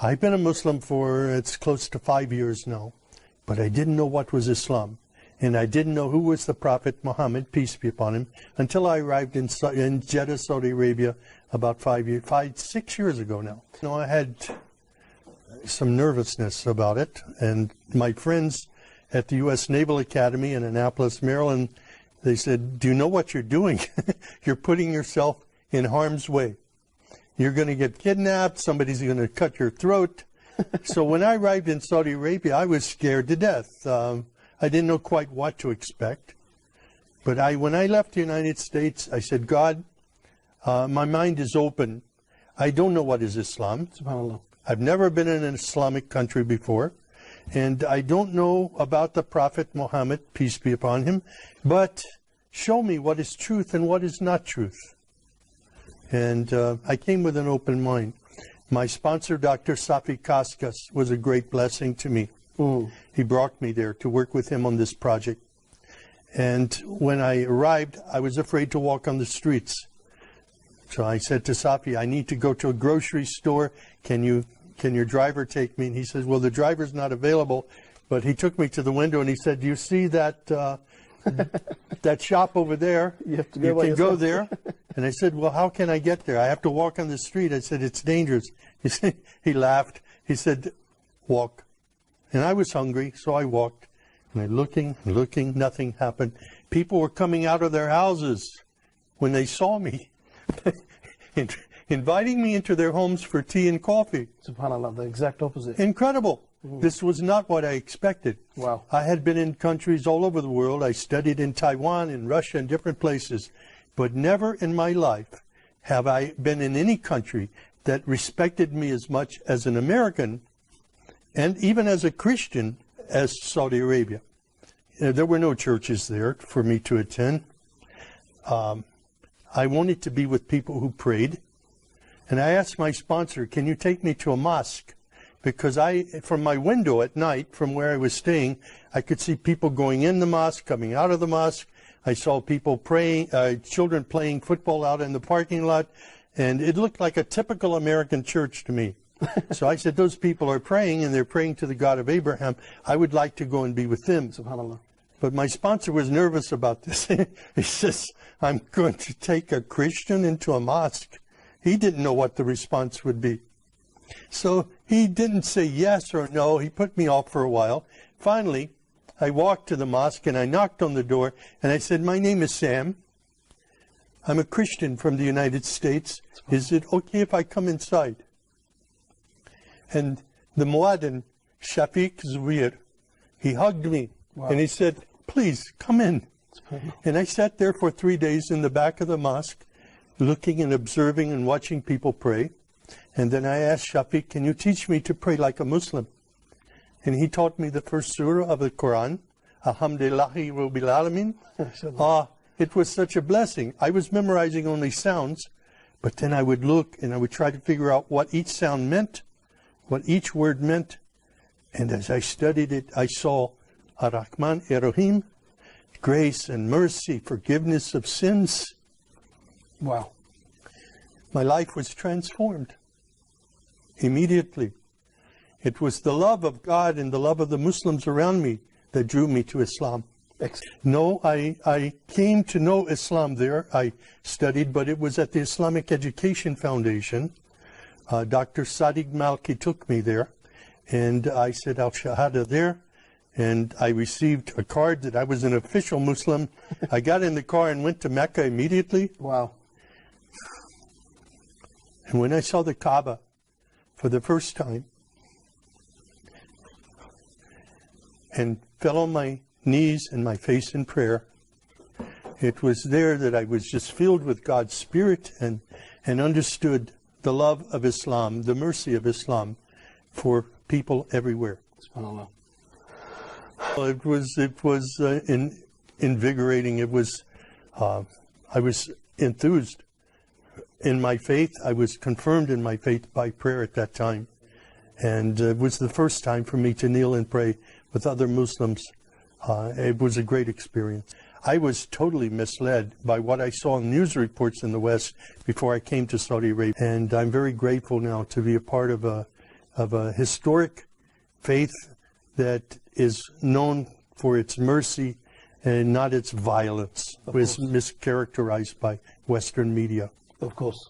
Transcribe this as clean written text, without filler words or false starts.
I've been a Muslim for, it's close to 5 years now, but I didn't know what was Islam. And I didn't know who was the Prophet Muhammad, peace be upon him, until I arrived in Jeddah, Saudi Arabia, about 6 years ago now. You know, I had some nervousness about it, and my friends at the U.S. Naval Academy in Annapolis, Maryland, they said, do you know what you're doing? You're putting yourself in harm's way. You're going to get kidnapped, somebody's going to cut your throat. So when I arrived in Saudi Arabia, I was scared to death. I didn't know quite what to expect. But when I left the United States, I said, God, my mind is open. I don't know what is Islam. SubhanAllah. I've never been in an Islamic country before. And I don't know about the Prophet Muhammad, peace be upon him. But show me what is truth and what is not truth. And I came with an open mind. My sponsor, Dr. Safi Kaskas, was a great blessing to me. He brought me there to work with him on this project. And when I arrived, I was afraid to walk on the streets. So I said to Safi, I need to go to a grocery store. Can your driver take me? And he says, well, the driver's not available. But he took me to the window and he said, do you see that that shop over there? You can go there. And I said, well, how can I get there? I have to walk on the street. I said, it's dangerous. He laughed. He said, walk. And I was hungry, so I walked. And I looking, nothing happened. People were coming out of their houses when they saw me, inviting me into their homes for tea and coffee. SubhanAllah, the exact opposite. Incredible. This was not what I expected. Wow. I had been in countries all over the world. I studied in Taiwan, in Russia, and different places. But never in my life have I been in any country that respected me as much as an American, and even as a Christian, as Saudi Arabia. There were no churches there for me to attend. I wanted to be with people who prayed. And I asked my sponsor, can you take me to a mosque? Because from my window at night, from where I was staying, I could see people going in the mosque, coming out of the mosque. I saw people praying, children playing football out in the parking lot. And it looked like a typical American church to me. So I said, those people are praying, and they're praying to the God of Abraham. I would like to go and be with them. SubhanAllah. But my sponsor was nervous about this. He says, I'm going to take a Christian into a mosque. He didn't know what the response would be. So he didn't say yes or no. He put me off for a while. Finally, I walked to the mosque, and I knocked on the door, and I said, my name is Sam. I'm a Christian from the United States. Is it okay if I come inside? And the Muaddin, Shafiq Zubair, he hugged me. Wow. And he said, please, come in. And I sat there for 3 days in the back of the mosque, looking and observing and watching people pray. And then I asked Shafiq, can you teach me to pray like a Muslim? And he taught me the first surah of the Quran, Alhamdulillahi Rabbil Alameen. It was such a blessing. I was memorizing only sounds, but then I would look and I would try to figure out what each sound meant, what each word meant. And as I studied it, I saw Ar-Rahman Ar-Rahim, grace and mercy, forgiveness of sins. Wow. My life was transformed immediately. It was the love of God and the love of the Muslims around me that drew me to Islam. No, I came to know Islam there. I studied, but it was at the Islamic Education Foundation. Dr. Sadiq Malki took me there, and I said Al-Shahada there, and I received a card that I was an official Muslim. I got in the car and went to Mecca immediately. Wow. And when I saw the Kaaba for the first time, and fell on my knees and my face in prayer, it was there that I was just filled with God's Spirit and understood the love of Islam, the mercy of Islam for people everywhere. SubhanAllah. It was invigorating. It was I was enthused in my faith. I was confirmed in my faith by prayer at that time, and it was the first time for me to kneel and pray with other Muslims. It was a great experience. I was totally misled by what I saw in news reports in the West before I came to Saudi Arabia. And I'm very grateful now to be a part of of a historic faith that is known for its mercy and not its violence, was mischaracterized by Western media. Of course.